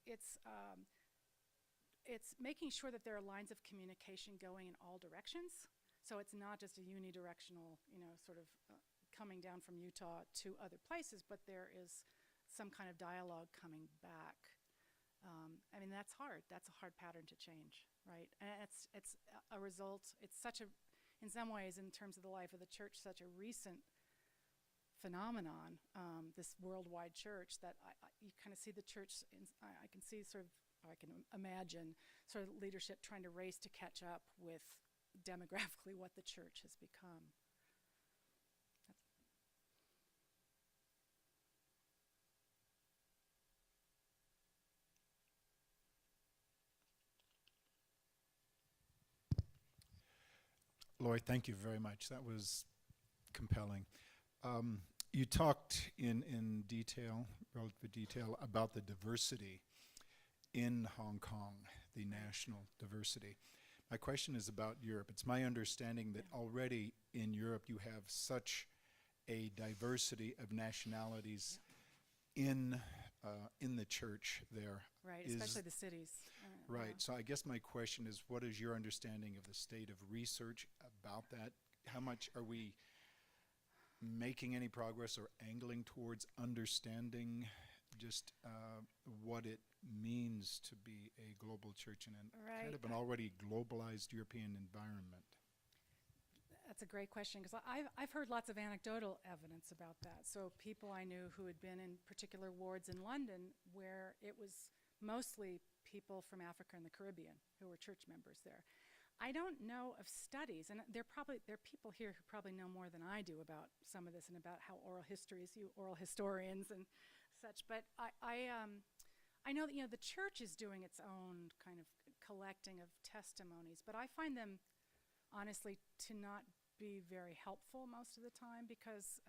making sure that there are lines of communication going in all directions. So it's not just a unidirectional, sort of coming down from Utah to other places, but there is some kind of dialogue coming back. That's hard. That's a hard pattern to change, right? And it's a result. It's in some ways, in terms of the life of the church, such a recent phenomenon, this worldwide church, that you kind of see the church, I can imagine sort of leadership trying to race to catch up with demographically what the church has become. Laurie, thank you very much. That was compelling. You talked in detail, relative detail, about the diversity in Hong Kong, the national diversity. My question is about Europe. It's my understanding that already in Europe you have such a diversity of nationalities in the church there. Right, especially the cities. Right, so I guess my question is, what is your understanding of the state of research about that? How much are we making any progress or angling towards understanding just what it means to be a global church in kind of an already globalized European environment? That's a great question, because I've heard lots of anecdotal evidence about that. So people I knew who had been in particular wards in London where it was mostly people from Africa and the Caribbean who were church members there. I don't know of studies, and there are people here who probably know more than I do about some of this and about how oral histories, you oral historians and such. But I know that the church is doing its own kind of collecting of testimonies, but I find them honestly to not be very helpful most of the time, because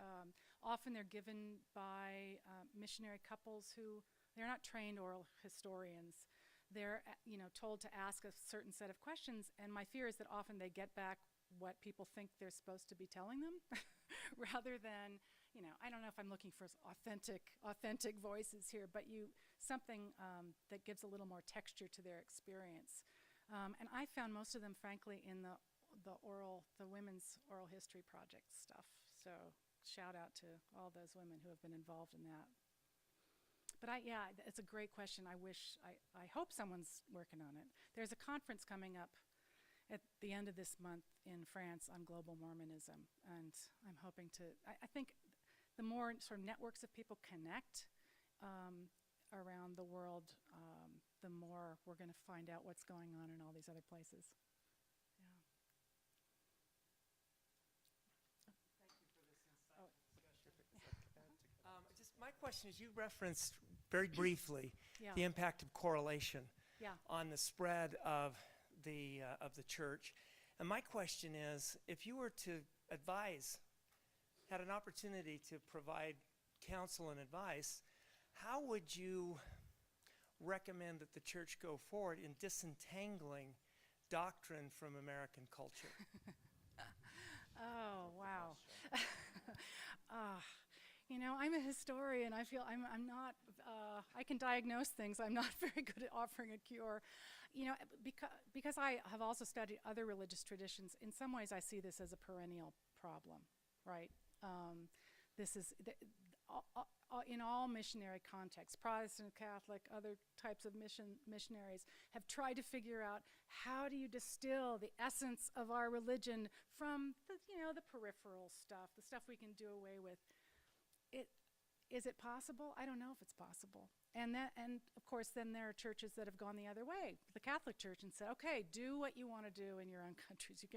often they're given by missionary couples who they're not trained oral historians. They're told to ask a certain set of questions, and my fear is that often they get back what people think they're supposed to be telling them, rather than I don't know if I'm looking for authentic voices here, but something that gives a little more texture to their experience. And I found most of them, frankly, in the women's oral history project stuff. So shout out to all those women who have been involved in that. But it's a great question. I hope someone's working on it. There's a conference coming up at the end of this month in France on global Mormonism, and I'm hoping I think the more sort of networks of people connect around the world, the more we're going to find out what's going on in all these other places. question is, you referenced very briefly Yeah. the impact of correlation Yeah. on the spread of the church. And my question is, if you were to advise, had an opportunity to provide counsel and advice, how would you recommend that the church go forward in disentangling doctrine from American culture? Oh, wow. You know, I'm a historian. I feel I'm not, I can diagnose things. I'm not very good at offering a cure. You know, because I have also studied other religious traditions, in some ways I see this as a perennial problem, right? This is, in all missionary contexts, Protestant, Catholic, other types of missionaries have tried to figure out, how do you distill the essence of our religion from the, you know, the peripheral stuff, the stuff we can do away with. Is it possible? I don't know if it's possible. And of course, then there are churches that have gone the other way, the Catholic Church, and said, okay, do what you want to do in your own countries. You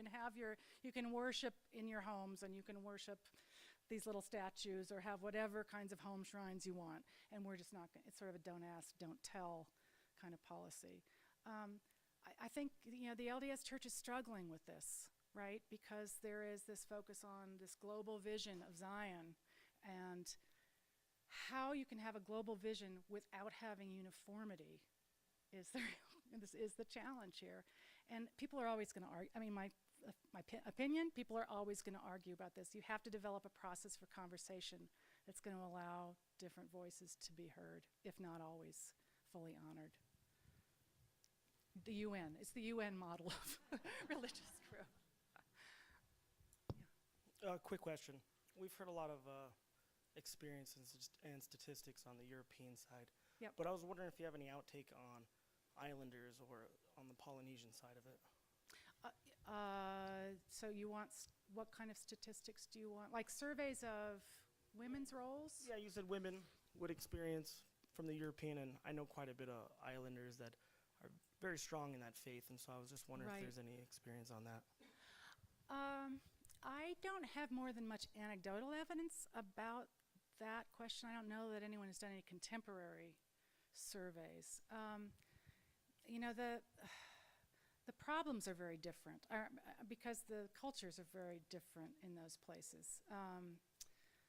can worship in your homes, and you can worship these little statues or have whatever kinds of home shrines you want. And we're just not, it's sort of a don't ask, don't tell kind of policy. I think, you know, the LDS Church is struggling with this, right? Because there is this focus on this global vision of Zion, and how you can have a global vision without having uniformity is the challenge here. And people are always going to argue. I mean, my opinion, people are always going to argue about this. You have to develop a process for conversation that's going to allow different voices to be heard, if not always fully honored. The UN, it's the UN model of religious growth. Quick question. We've heard a lot of experience and statistics on the European side. Yep. But I was wondering if you have any outtake on Islanders or on the Polynesian side of it. So you want, what kind of statistics do you want? Like surveys of women's roles? Yeah, you said women would experience from the European, and I know quite a bit of Islanders that are very strong in that faith, and so I was just wondering Right. if there's any experience on that. I don't have more than much anecdotal evidence about that question. I don't know that anyone has done any contemporary surveys. You know, the problems are very different because the cultures are very different in those places.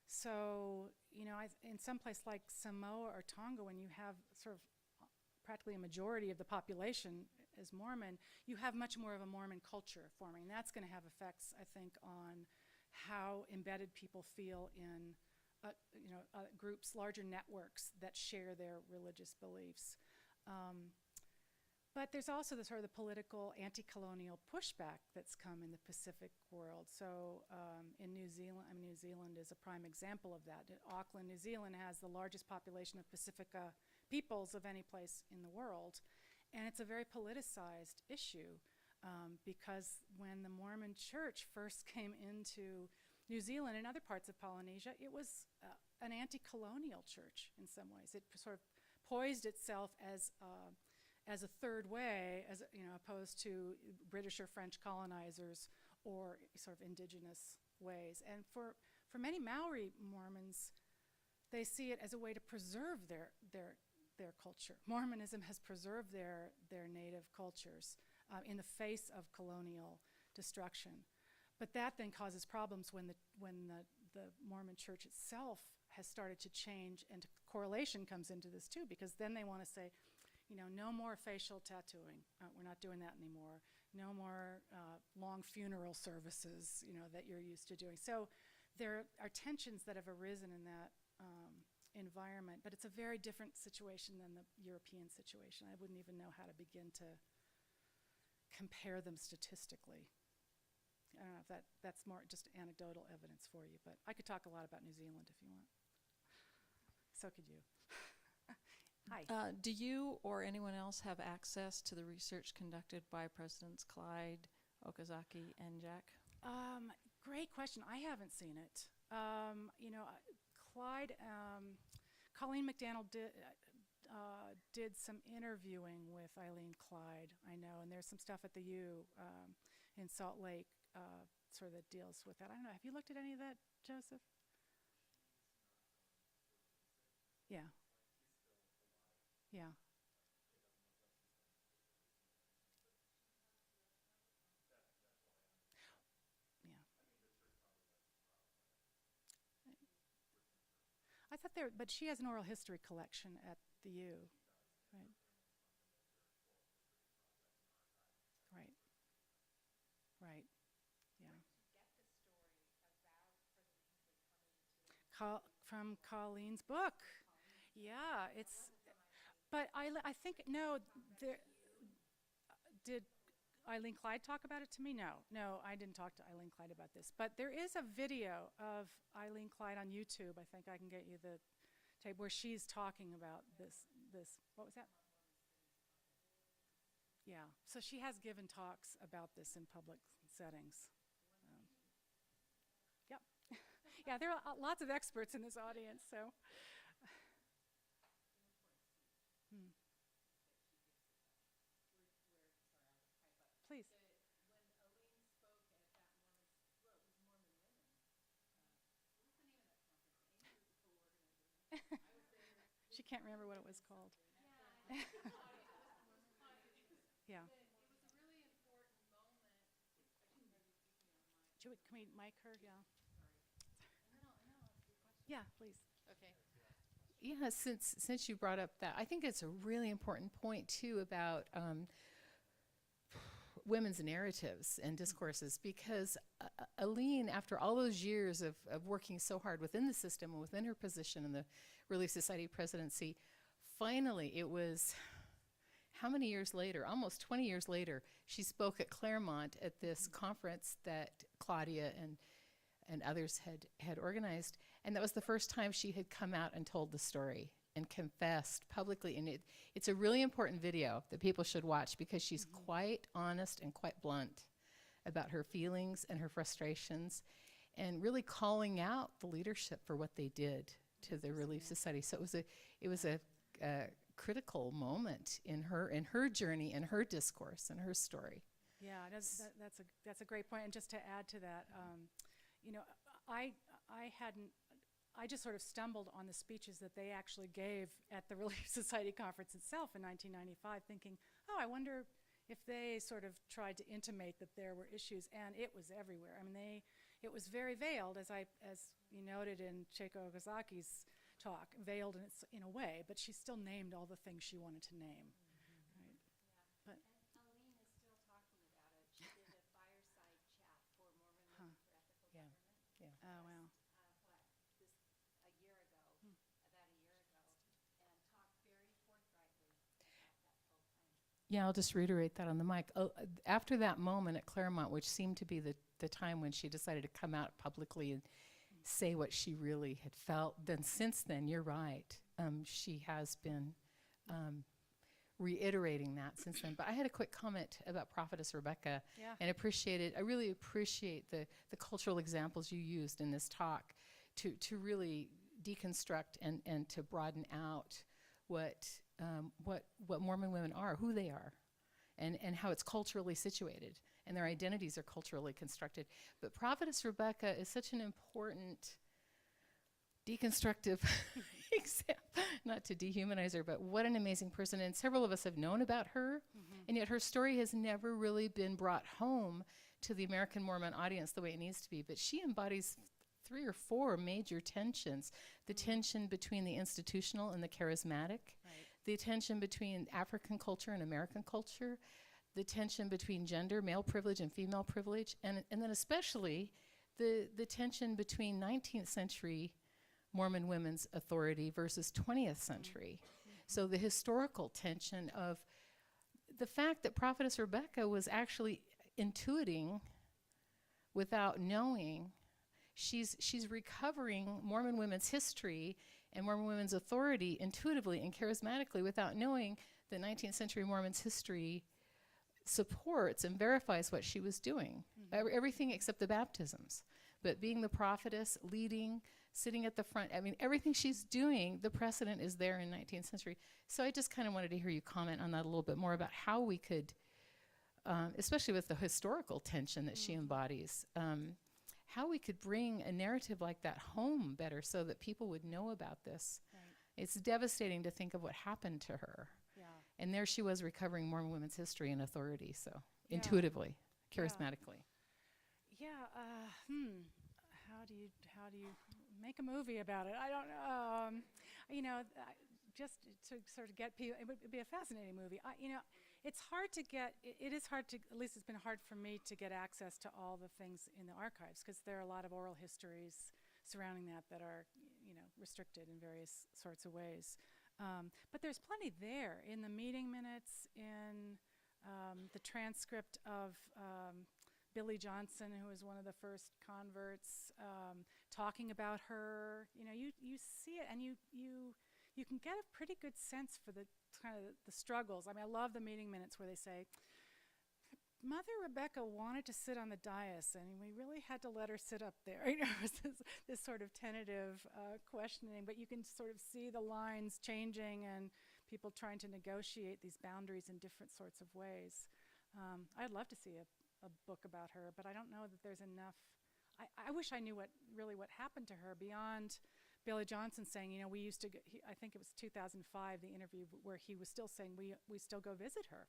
So, you know, in some place like Samoa or Tonga, when you have sort of practically a majority of the population is Mormon, you have much more of a Mormon culture forming. And that's going to have effects, I think, on how embedded people feel in groups, larger networks that share their religious beliefs. But there's also the sort of the political anti-colonial pushback that's come in the Pacific world. So in New Zealand, New Zealand is a prime example of that. Auckland, New Zealand has the largest population of Pacifica peoples of any place in the world. And it's a very politicized issue because when the Mormon Church first came into New Zealand and other parts of Polynesia, it was an anti-colonial church in some ways. It sort of poised itself as a third way, as opposed to British or French colonizers or sort of indigenous ways. And for many Maori Mormons, they see it as a way to preserve their culture. Mormonism has preserved their native cultures in the face of colonial destruction. But that then causes problems when the Mormon Church itself has started to change, and correlation comes into this too, because then they want to say, no more facial tattooing. We're not doing that anymore. No more long funeral services, that you're used to doing. So there are tensions that have arisen in that environment, but it's a very different situation than the European situation. I wouldn't even know how to begin to compare them statistically. I don't know if that's more just anecdotal evidence for you, but I could talk a lot about New Zealand if you want. So could you. Hi. Do you or anyone else have access to the research conducted by Presidents Clyde, Okazaki, and Jack? Great question. I haven't seen it. Clyde, Colleen McDaniel did some interviewing with Eileen Clyde, I know, and there's some stuff at the U in Salt Lake sort of that deals with that. I don't know. Have you looked at any of that, Joseph? Yeah. Yeah. Yeah. I thought there, but she has an oral history collection at the U, right? Right. Right. Yeah. From Colleen's book. Yeah, it's. But I think no. There, did Eileen Clyde talk about it to me? No, I didn't talk to Eileen Clyde about this. But there is a video of Eileen Clyde on YouTube. I think I can get you the tape where she's talking about this. What was that? Yeah. So she has given talks about this in public settings. Yep. Yeah, there are lots of experts in this audience. So. Please. She can't remember what it was called. Yeah. Can we mic her? Yeah. Yeah, please. Okay. Yeah, since you brought up that, I think it's a really important point too about women's narratives and discourses, because Eileen, after all those years of working so hard within the system and within her position in the Relief Society presidency, finally it was, how many years later, almost 20 years later, she spoke at Claremont at this conference that Claudia and others had organized, and that was the first time she had come out and told the story and confessed publicly. And it's a really important video that people should watch, because she's quite honest and quite blunt about her feelings and her frustrations, and really calling out the leadership for what they did to the Relief Society. So it was a critical moment in her journey and her discourse and her story. Yeah, that's a great point. And just to add to that, you know, I just sort of stumbled on the speeches that they actually gave at the Relief Society conference itself in 1995, thinking, oh, I wonder if they sort of tried to intimate that there were issues, and it was everywhere. I mean, it was very veiled, as you noted in Cheiko Okazaki's talk, veiled in a way, but she still named all the things she wanted to name. Right? But Eileen is still talking about it. She did a fireside chat for Mormon Women for Ethical Yeah. Government. Yeah. oh wow. A year ago, and talked very forthrightly about that full time. Yeah, I'll just reiterate that on the mic. After that moment at Claremont, which seemed to be the time when she decided to come out publicly and say what she really had felt, then since then, you're right, she has been reiterating that since then. But I had a quick comment about Prophetess Rebecca, Yeah. and I really appreciate the cultural examples you used in this talk to really deconstruct and to broaden out what Mormon women are, who they are, and how it's culturally situated, and their identities are culturally constructed. But Prophetess Rebecca is such an important deconstructive example, not to dehumanize her, but what an amazing person. And several of us have known about her, and yet her story has never really been brought home to the American Mormon audience the way it needs to be. But she embodies 3 or 4 major tensions: the tension between the institutional and the charismatic, the tension between African culture and American culture, the tension between gender, male privilege and female privilege, and then especially the tension between 19th century Mormon women's authority versus 20th century. So the historical tension of the fact that Prophetess Rebecca was actually intuiting without knowing. She's recovering Mormon women's history and Mormon women's authority intuitively and charismatically without knowing that 19th century Mormon's history supports and verifies what she was doing. Everything except the baptisms. But being the prophetess, leading, sitting at the front, I mean, everything she's doing, the precedent is there in 19th century. So I just kind of wanted to hear you comment on that a little bit more about how we could, especially with the historical tension that she embodies, how we could bring a narrative like that home better so that people would know about this It's devastating to think of what happened to her. Yeah. And there she was recovering Mormon women's history and authority, so Yeah. intuitively, charismatically. Yeah. How do you make a movie about it? I don't know. Just to sort of get people, it would be a fascinating movie. It's hard to get. It is hard to. At least it's been hard for me to get access to all the things in the archives because there are a lot of oral histories surrounding that are, restricted in various sorts of ways. But there's plenty there in the meeting minutes, in the transcript of Billy Johnson, who was one of the first converts, talking about her. You see it, and you can get a pretty good sense for the kind of the struggles. I mean, I love the meeting minutes where they say, Mother Rebecca wanted to sit on the dais, and we really had to let her sit up there. It was this sort of tentative questioning, but you can sort of see the lines changing and people trying to negotiate these boundaries in different sorts of ways. I'd love to see a book about her, but I don't know that there's enough. I wish I knew what happened to her beyond Billy Johnson saying, we used to go, I think it was 2005, the interview where he was still saying we still go visit her.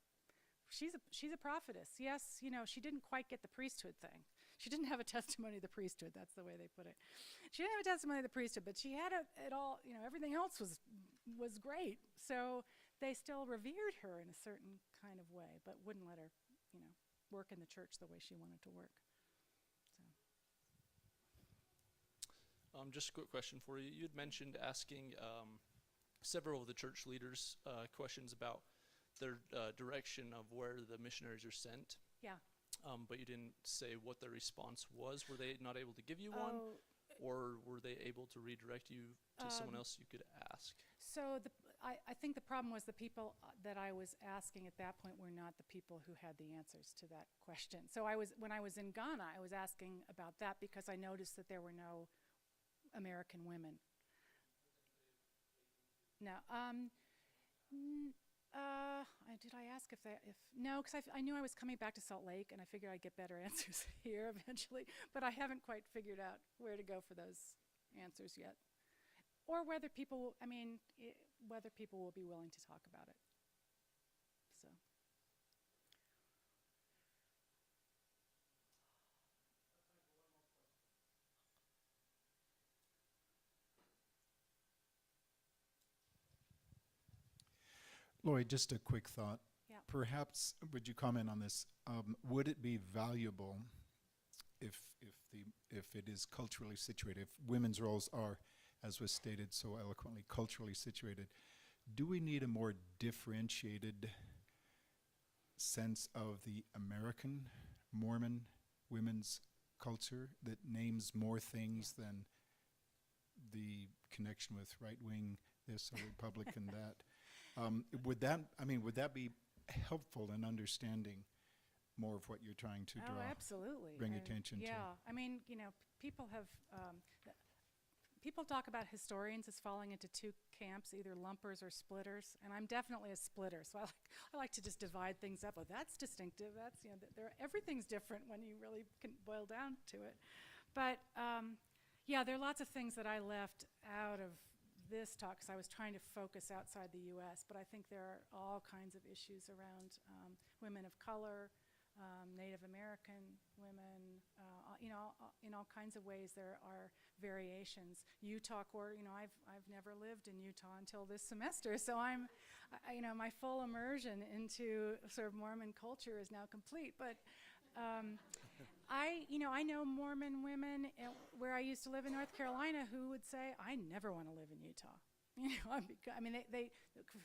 She's a prophetess. Yes, she didn't quite get the priesthood thing. She didn't have a testimony of the priesthood. That's the way they put it. She didn't have a testimony of the priesthood, but she had it all. Everything else was great. So they still revered her in a certain kind of way, but wouldn't let her, work in the church the way she wanted to work. So. Just a quick question for you. You had mentioned asking several of the church leaders questions about their direction of where the missionaries are sent. Yeah. But you didn't say what their response was. Were they not able to give you one? Or were they able to redirect you to someone else you could ask? So I think the problem was the people that I was asking at that point were not the people who had the answers to that question. So when I was in Ghana, I was asking about that because I noticed that there were no American women. No. Did I ask no, because I knew I was coming back to Salt Lake, and I figured I'd get better answers here eventually, but I haven't quite figured out where to go for those answers yet, or whether people will be willing to talk about it. So. Laurie, just a quick thought. Yeah. Perhaps, would you comment on this? Would it be valuable if it is culturally situated, if women's roles are, as was stated so eloquently, culturally situated, do we need a more differentiated sense of the American Mormon women's culture that names more things than the connection with right-wing this or Republican that? Would that be helpful in understanding more of what you're trying to draw? Oh, absolutely. Bring attention to? Yeah, people talk about historians as falling into two camps, either lumpers or splitters, and I'm definitely a splitter. So I like to just divide things up. Oh, that's distinctive. That's everything's different when you really can boil down to it. But there are lots of things that I left out of this talk because I was trying to focus outside the U.S., but I think there are all kinds of issues around women of color, Native American women, in all kinds of ways there are variations. Utah, I've never lived in Utah until this semester, so my full immersion into sort of Mormon culture is now complete, but I know Mormon women where I used to live in North Carolina who would say, I never want to live in Utah.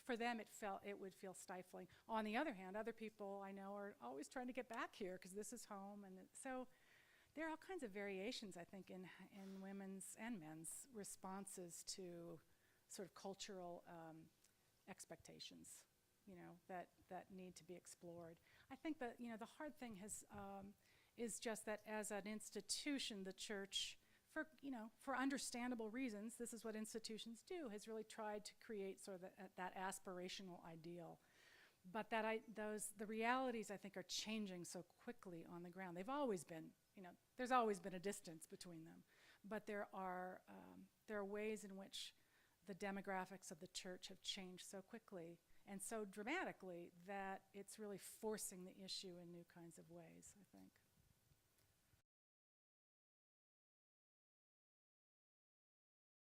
For them it would feel stifling. On the other hand, other people I know are always trying to get back here because this is home. And so there are all kinds of variations, I think, in women's and men's responses to sort of cultural expectations, that need to be explored. I think that, the hard thing is just that as an institution, the church, for understandable reasons, this is what institutions do, has really tried to create sort of that aspirational ideal. But the realities, I think, are changing so quickly on the ground. They've always been, there's always been a distance between them. But there are ways in which the demographics of the church have changed so quickly and so dramatically that it's really forcing the issue in new kinds of ways, I think.